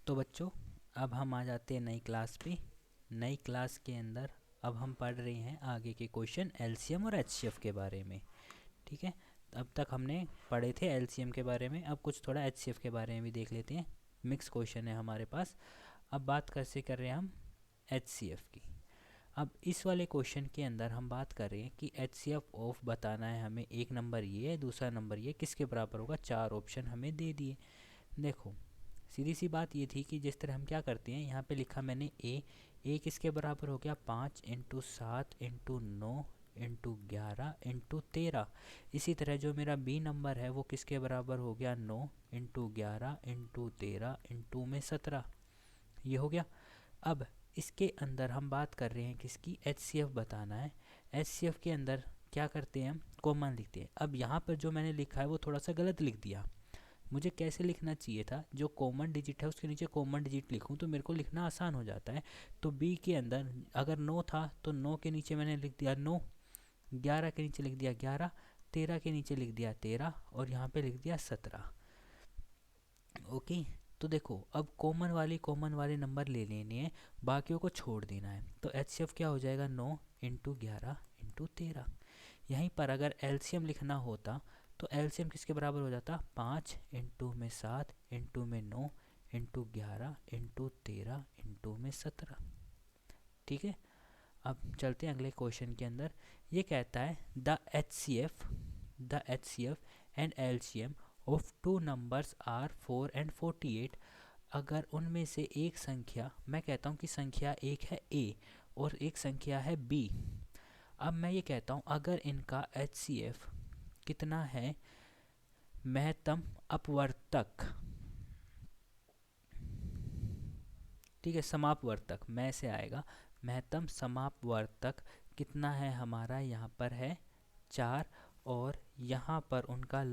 तो बच्चों अब हम आ जाते हैं नई क्लास पे। नई क्लास के अंदर अब हम पढ़ रहे हैं आगे के क्वेश्चन एलसीएम और एचसीएफ के बारे में। ठीक है, अब तक हमने पढ़े थे एलसीएम के बारे में, अब कुछ थोड़ा एचसीएफ के बारे में भी देख लेते हैं। मिक्स क्वेश्चन है हमारे पास। अब बात कैसे कर रहे हैं हम एचसीएफ की। अब इस वाले क्वेश्चन के अंदर हम बात कर रहे हैं कि एचसीएफ ऑफ बताना है हमें। एक नंबर ये है, दूसरा नंबर ये, किसके बराबर होगा। चार ऑप्शन हमें दे दिए। देखो सीधी सी बात ये थी कि जिस तरह हम क्या करते हैं, यहाँ पे लिखा मैंने ए किसके बराबर हो गया 5 इंटू 7 इंटू 9 इंटू 11 इंटू 13। इसी तरह जो मेरा बी नंबर है वो किसके बराबर हो गया 9 इंटू 11 इंटू 13 इंटू में 17। ये हो गया। अब इसके अंदर हम बात कर रहे हैं किसकी, एचसीएफ बताना है। एचसीएफ के अंदर क्या करते हैं हम, कॉमन लिखते हैं। अब यहाँ पर जो मैंने लिखा है वो थोड़ा सा गलत लिख दिया। मुझे कैसे लिखना चाहिए था, जो कॉमन डिजिट है उसके नीचे कॉमन डिजिट लिखूं तो मेरे को लिखना आसान हो जाता है। तो बी के अंदर अगर 9 था तो 9 के नीचे मैंने लिख दिया 9, 11 के नीचे लिख दिया 11, 13 के नीचे लिख दिया 13 और यहाँ पे लिख दिया 17। ओके, तो देखो अब कॉमन वाले नंबर ले लेने हैं, बाकियों को छोड़ देना है। तो एचसीएफ क्या हो जाएगा 9 इंटू 11 इंटू 13। यहीं पर अगर एलसीएम लिखना होता तो एलसीएम किसके बराबर हो जाता 5 इंटू में 7 इंटू में 9 इंटू 11 इंटू 13 इंटू में 17। ठीक है, अब चलते हैं अगले क्वेश्चन के अंदर। ये कहता है the H C F and LCM of two numbers are 4 and 48। अगर उनमें से एक संख्या, मैं कहता हूँ कि संख्या एक है ए और एक संख्या है बी। अब मैं ये कहता हूँ अगर इनका एचसीएफ कितना है, महत्तम अपवर्तक, ठीक है समापवर्तक में से आएगा। महत्तम समापवर्तक कितना है हमारा, यहाँ पर है 4 और यहाँ पर उनका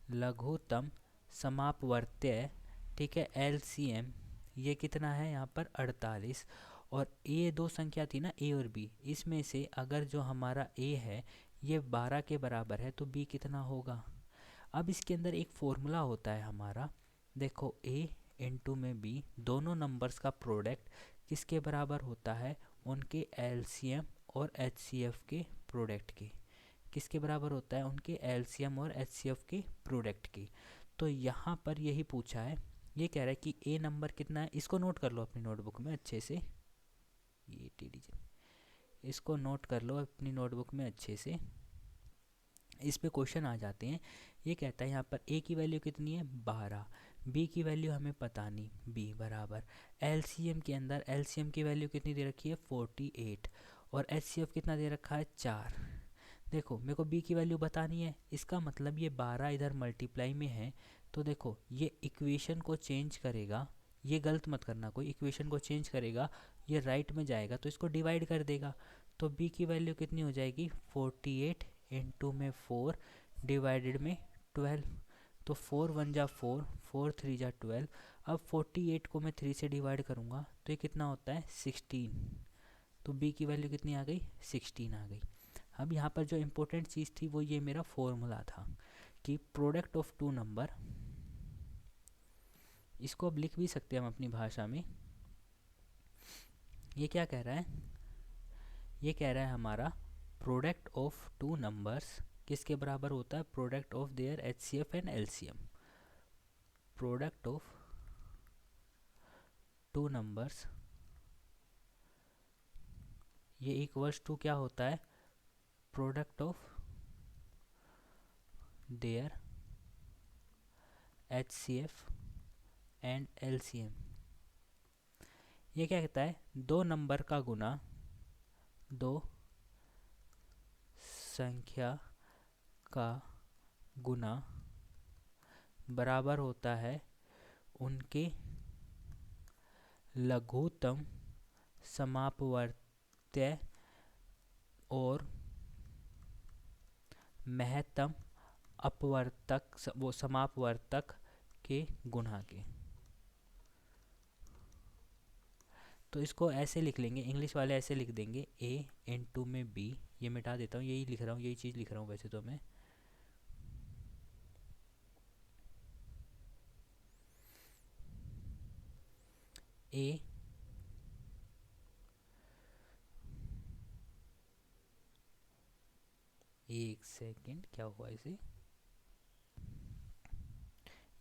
लघुत्तम समापवर्त्य, ठीक है एलसीएम, ये कितना है यहाँ पर 48। और ये दो संख्या थी ना ए और बी, इसमें से अगर जो हमारा ए है ये 12 के बराबर है तो बी कितना होगा। अब इसके अंदर एक फॉर्मूला होता है हमारा, देखो ए इंटू में बी, दोनों नंबर्स का प्रोडक्ट किसके बराबर होता है, उनके एलसीएम और एचसीएफ के प्रोडक्ट के। किसके बराबर होता है, उनके एलसीएम और एचसीएफ के प्रोडक्ट के। तो यहाँ पर यही पूछा है, ये कह रहा है कि ए नंबर कितना है, इसको नोट कर लो अपनी नोटबुक में अच्छे से। ये इसको नोट कर लो अपनी नोटबुक में अच्छे से, इस पे क्वेश्चन आ जाते हैं। ये कहता है यहाँ पर ए की वैल्यू कितनी है 12, बी की वैल्यू हमें पता नहीं, बी बराबर एलसीएम के अंदर एलसीएम की वैल्यू कितनी दे रखी है 48 और एचसीएफ कितना दे रखा है 4। देखो मेरे को बी की वैल्यू बतानी है, इसका मतलब ये 12 इधर मल्टीप्लाई में है। तो देखो ये इक्वेशन को चेंज करेगा, ये गलत मत करना, कोई इक्वेशन को चेंज करेगा ये राइट में जाएगा तो इसको डिवाइड कर देगा। तो बी की वैल्यू कितनी हो जाएगी 48 इंटू में 4 डिवाइडेड में 12। तो 4 1 जा 4, 4 3 जा 12। अब 48 को मैं 3 से डिवाइड करूँगा तो ये कितना होता है 16। तो बी की वैल्यू कितनी आ गई 16 आ गई। अब यहाँ पर जो इम्पोर्टेंट चीज़ थी वो ये मेरा फॉर्मूला था कि प्रोडक्ट ऑफ टू नंबर, इसको अब लिख भी सकते हैं हम अपनी भाषा में। ये क्या कह रहा है, ये कह रहा है हमारा प्रोडक्ट ऑफ टू नंबर्स किसके बराबर होता है, product of their HCF and LCM. Product of two numbers, ये इक्वल्स टू क्या होता है, product of their HCF and LCM. ये क्या कहता है, दो नंबर का गुना, दो संख्या का गुना बराबर होता है उनके लघुत्तम समापवर्त्य और महत्तम अपवर्तक, वो समापवर्तक के गुणा के। तो इसको ऐसे लिख लेंगे, इंग्लिश वाले ऐसे लिख देंगे ए इंटू में बी, ये मिटा देता हूँ, यही लिख रहा हूँ, यही चीज़ लिख रहा हूँ वैसे तो मैं। ए एक सेकेंड, क्या हुआ इसे,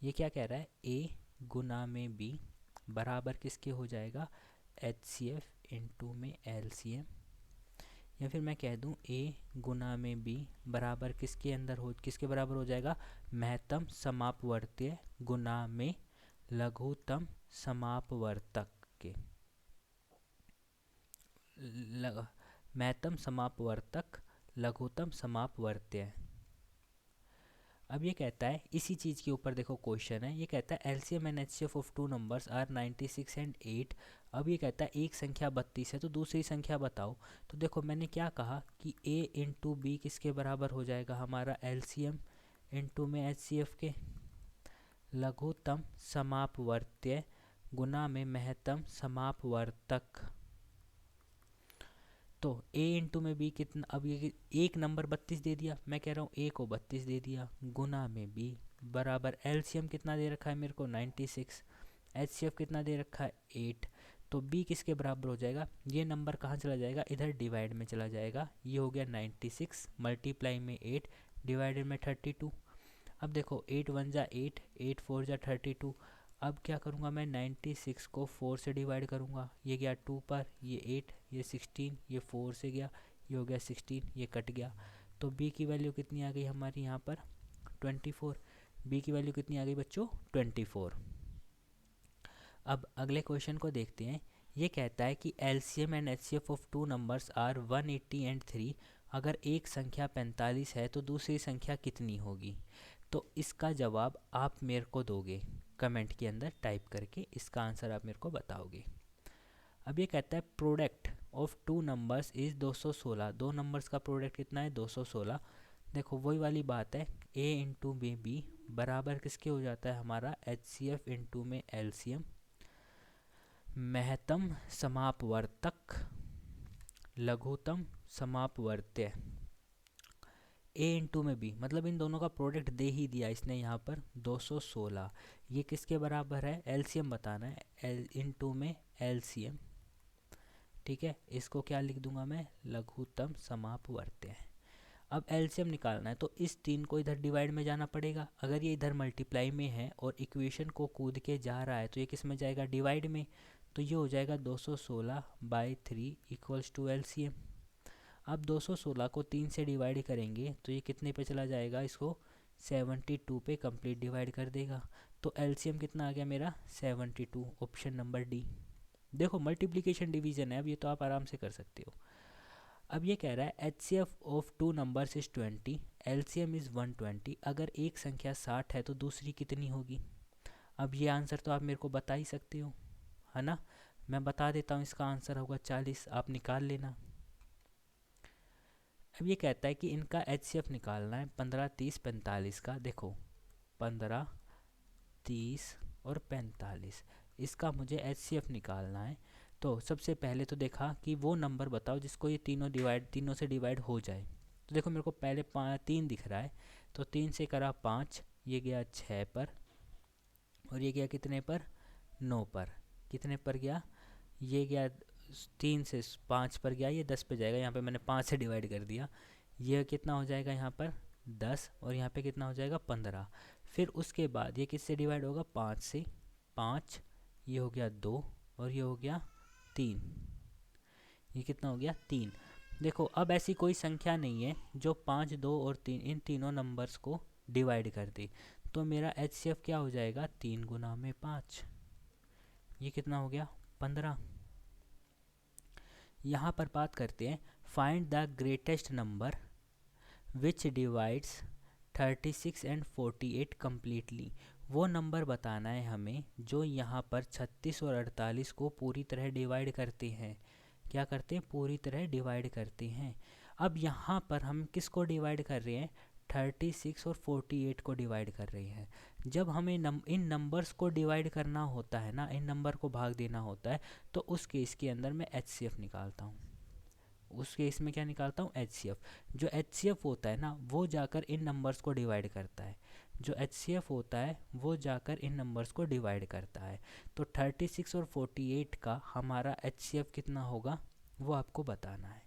ये क्या कह रहा है, ए गुना में बी बराबर किसके हो जाएगा, एच सी एफ इंटू में एल सी एम। या फिर मैं कह दूं ए गुना में बी बराबर किसके बराबर हो जाएगा, महत्तम समापवर्तीय गुना में लघुत्तम समापवर्तक के, महत्तम समापवर्तक लघुत्तम समापवर्त्य। अब ये कहता है इसी चीज़ के ऊपर देखो क्वेश्चन है, ये कहता है LCM and HCF of two numbers are 96 and 8। अब ये कहता है एक संख्या 32 है तो दूसरी संख्या बताओ। तो देखो मैंने क्या कहा कि a इंटू बी किसके बराबर हो जाएगा, हमारा एलसीएम इंटू में एचसीएफ के लघुत्तम समापवर्त्य गुना में महत्तम समापवर्तक। तो a इंटू में b कितना, अब ये एक नंबर 32 दे दिया, मैं कह रहा हूँ a को 32 दे दिया, गुना में b बराबर एलसीएम कितना दे रखा है मेरे को 96, एचसीएफ कितना दे रखा है 8। तो b किसके बराबर हो जाएगा, ये नंबर कहाँ चला जाएगा, इधर डिवाइड में चला जाएगा, ये हो गया 96 मल्टीप्लाई में 8 डिवाइडेड में 32। अब देखो 8 1 जा 8, 8 4 जा 32। अब क्या करूँगा मैं, 96 को 4 से डिवाइड करूँगा, ये गया 2 पर, ये 8, ये 16, ये 4 से गया, ये हो गया 16, ये कट गया। तो b की वैल्यू कितनी आ गई हमारी यहाँ पर 24। b की वैल्यू कितनी आ गई बच्चों 24। अब अगले क्वेश्चन को देखते हैं। ये कहता है कि LCM and HCF of two numbers are 180 and 3। अगर एक संख्या 45 है तो दूसरी संख्या कितनी होगी। तो इसका जवाब आप मेरे को दोगे कमेंट के अंदर टाइप करके, इसका आंसर आप मेरे को बताओगे। अब ये कहता है product of two numbers is 216। दो नंबर्स का प्रोडक्ट कितना है 216। देखो वही वाली बात है, a इंटू में बी बराबर किसके हो जाता है हमारा एच सी एफ इंटू में एल सी एम महत्तम समापवर्तक लघुत्तम समापवर्त्य। a इंटू में b मतलब इन दोनों का प्रोडक्ट दे ही दिया इसने यहाँ पर 216। ये किसके बराबर है, एलसीएम बताना है, एल इंटू में एलसीएम। ठीक है, इसको क्या लिख दूंगा मैं, लघुत्तम समापवर्त्य। अब एलसीएम निकालना है तो इस 3 को इधर डिवाइड में जाना पड़ेगा। अगर ये इधर मल्टीप्लाई में है और इक्वेशन को कूद के जा रहा है तो ये किस में जाएगा, डिवाइड में। तो ये हो जाएगा 216/3 इक्वल्स टू एलसीएम। अब 216 को 3 से डिवाइड करेंगे तो ये कितने पे चला जाएगा, इसको 72 पे कंप्लीट डिवाइड कर देगा। तो एलसीएम कितना आ गया मेरा 72, ऑप्शन नंबर डी। देखो मल्टीप्लिकेशन डिवीजन है, अब ये तो आप आराम से कर सकते हो। अब ये कह रहा है H C F of two numbers is 20, L C M is 120। अगर एक संख्या 60 है तो दूसरी कितनी होगी। अब ये आंसर तो आप मेरे को बता ही सकते हो, है ना। मैं बता देता हूँ, इसका आंसर होगा 40, आप निकाल लेना। अब ये कहता है कि इनका एच सी एफ निकालना है 15 30 45 का। देखो 15 30 और 45, इसका मुझे एच सी एफ निकालना है। तो सबसे पहले तो देखा कि वो नंबर बताओ जिसको ये तीनों से डिवाइड हो जाए। तो देखो मेरे को पहले 3 दिख रहा है, तो 3 से करा 5, ये गया 6 पर, और ये गया कितने पर 9 पर। कितने पर गया, ये गया 3 से 5 पर गया, ये 10 पे जाएगा। यहाँ पे मैंने 5 से डिवाइड कर दिया, ये कितना हो जाएगा यहाँ पर 10, और यहाँ पे कितना हो जाएगा 15। फिर उसके बाद ये किससे डिवाइड होगा 5 से, 5, ये हो गया 2, और ये हो गया 3, ये कितना हो गया 3। देखो अब ऐसी कोई संख्या नहीं है जो 5 2 और 3 इन तीनों नंबर्स को डिवाइड कर दे। तो मेरा एच सी एफ क्या हो जाएगा 3 गुना में 5, ये कितना हो गया 15। यहाँ पर बात करते हैं find the greatest number which divides 36 and 48 completely. वो नंबर बताना है हमें जो यहाँ पर 36 और 48 को पूरी तरह डिवाइड करते हैं। क्या करते हैं, पूरी तरह डिवाइड करते हैं। अब यहाँ पर हम किसको डिवाइड कर रहे हैं, 36 और 48 को डिवाइड कर रहे हैं। जब हमें इन नंबर्स को डिवाइड करना होता है ना, इन नंबर को भाग देना होता है, तो उस केस के अंदर मैं एच सी एफ निकालता हूँ। उस केस में क्या निकालता हूँ, HCF। जो HCF होता है ना वो जाकर इन नंबर्स को डिवाइड करता है, जो HCF होता है वो जाकर इन नंबर्स को डिवाइड करता है। तो 36 और 48 का हमारा HCF कितना होगा वो आपको बताना है,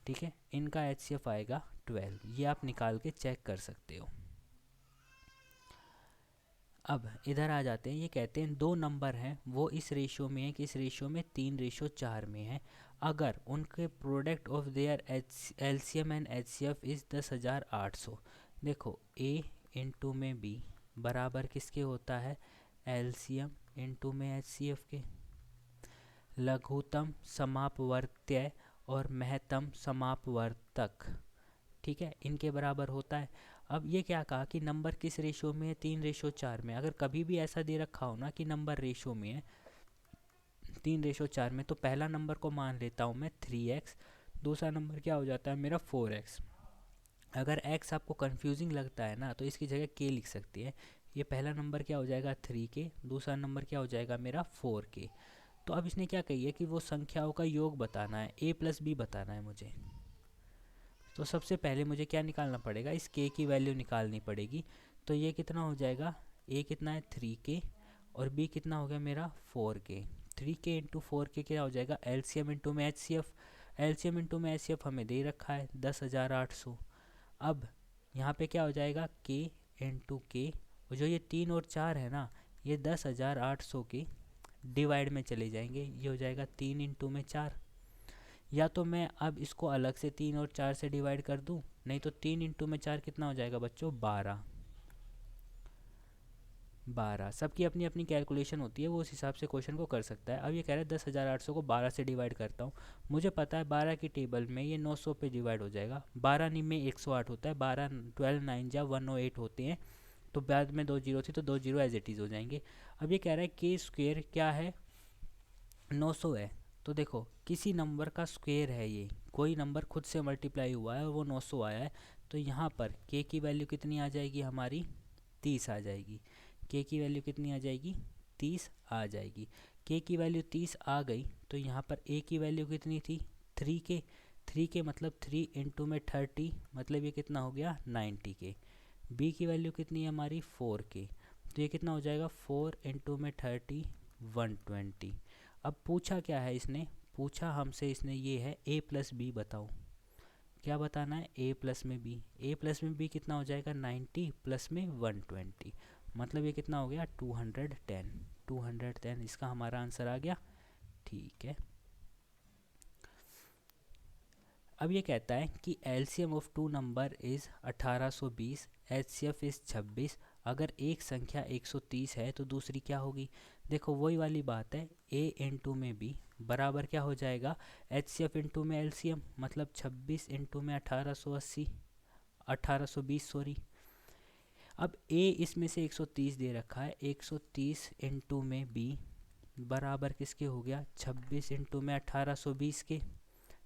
ठीक है। इनका HCF आएगा 12, ये आप निकाल के चेक कर सकते हो। अब इधर आ जाते हैं, ये कहते हैं दो नंबर हैं वो इस रेशियो में है, किस रेशियो में, 3:4 में है। अगर उनके product of their LCM and HCF is 10,800। देखो A इंटू में B बराबर किसके होता है, LCM इंटू में HCF के। लघुतम समापवर्त्य और महत्तम समापवर्तक, ठीक है, इनके बराबर होता है। अब ये क्या कहा कि नंबर किस रेशो में है, 3:4 में। अगर कभी भी ऐसा दे रखा हो ना कि नंबर रेशो में है 3:4 में, तो पहला नंबर को मान लेता हूँ मैं 3x, दूसरा नंबर क्या हो जाता है मेरा 4x। अगर x आपको कंफ्यूजिंग लगता है ना तो इसकी जगह k लिख सकती है। ये पहला नंबर क्या हो जाएगा 3k, दूसरा नंबर क्या हो जाएगा मेरा 4k। तो अब इसने क्या कही है कि वो संख्याओं का योग बताना है, a प्लस b बताना है मुझे। तो सबसे पहले मुझे क्या निकालना पड़ेगा, इस k की वैल्यू निकालनी पड़ेगी। तो ये कितना हो जाएगा, a कितना है 3k और b कितना हो गया मेरा 4k। 3k इंटू 4k क्या हो जाएगा, LCM इंटू में HCF। LCM इंटू में HCF हमें दे रखा है 10,800। अब यहाँ पे क्या हो जाएगा k इंटू k, और जो ये 3 और 4 है ना ये 10,800 के डिवाइड में चले जाएंगे, ये हो जाएगा 3 इंटू में 4। या तो मैं अब इसको अलग से 3 और 4 से डिवाइड कर दूं, नहीं तो 3 इंटू में 4 कितना हो जाएगा बच्चों 12। सबकी अपनी अपनी कैलकुलेशन होती है, वो उस हिसाब से क्वेश्चन को कर सकता है। अब ये कह रहा है 10,800 को 12 से डिवाइड करता हूँ। मुझे पता है 12 की टेबल में ये 900 पे डिवाइड हो जाएगा, 12 में 108 होता है, 12 12 9 जा 108 होते हैं, तो बाद में 2 जीरो थी तो 2 जीरो एज इट इज़ हो जाएंगे। अब ये कह रहा है के स्क्वेयर क्या है 900 है। तो देखो किसी नंबर का स्क्वायर है, ये कोई नंबर खुद से मल्टीप्लाई हुआ है और वो 900 आया है, तो यहाँ पर k की वैल्यू कितनी आ जाएगी हमारी 30 आ जाएगी। k की वैल्यू कितनी आ जाएगी 30 आ जाएगी। k की वैल्यू 30 आ गई तो यहाँ पर a की वैल्यू कितनी थी 3k। 3k मतलब 3 इंटू में 30 मतलब ये कितना हो गया 90k। b की वैल्यू कितनी है हमारी 4k, तो ये कितना हो जाएगा 4 इंटू में 30 120। अब पूछा क्या है इसने, पूछा हमसे इसने ये है a प्लस बी बताओ, क्या बताना है a प्लस में b। a प्लस में b कितना हो जाएगा 90 प्लस में 120, मतलब ये कितना हो गया 210। 210 इसका हमारा आंसर आ गया, ठीक है। अब ये कहता है कि LCM of two number is 1820, HCF is 26। अगर एक संख्या 130 है तो दूसरी क्या होगी। देखो वही वाली बात है, a इंटू में b बराबर क्या हो जाएगा HCF इंटू में LCM, मतलब 26 इंटू में 1880 1820 सॉरी। अब a इसमें से 130 दे रखा है, 130 इंटू में b बराबर किसके हो गया 26 इंटू में 1820 के,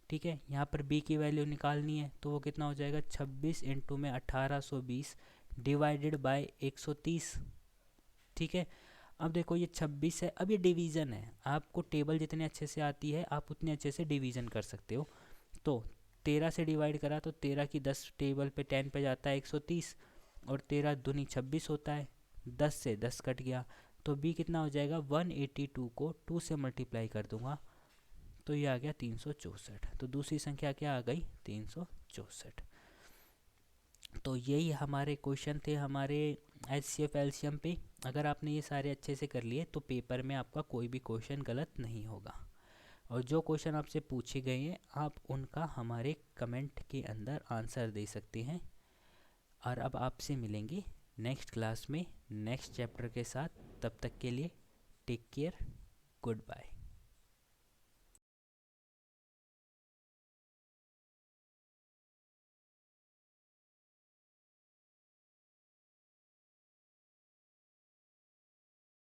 ठीक है। यहाँ पर b की वैल्यू निकालनी है तो वो कितना हो जाएगा 26 इंटू में 1820 डिवाइडेड बाय 130, ठीक है। अब देखो ये 26 है, अब ये डिवीज़न है, आपको टेबल जितने अच्छे से आती है आप उतने अच्छे से डिवीज़न कर सकते हो। तो 13 से डिवाइड करा तो 13 की 10 टेबल पे 10 पे जाता है 130, और 13 दूनी 26 होता है, 10 से 10 कट गया, तो b कितना हो जाएगा 182 को 2 से मल्टीप्लाई कर दूंगा तो ये आ गया 364। तो दूसरी संख्या क्या आ गई 364। तो यही हमारे क्वेश्चन थे हमारे HCF LCM पे। अगर आपने ये सारे अच्छे से कर लिए तो पेपर में आपका कोई भी क्वेश्चन गलत नहीं होगा, और जो क्वेश्चन आपसे पूछे गए हैं आप उनका हमारे कमेंट के अंदर आंसर दे सकते हैं। और अब आपसे मिलेंगे नेक्स्ट क्लास में नेक्स्ट चैप्टर के साथ, तब तक के लिए टेक केयर, गुड बाय।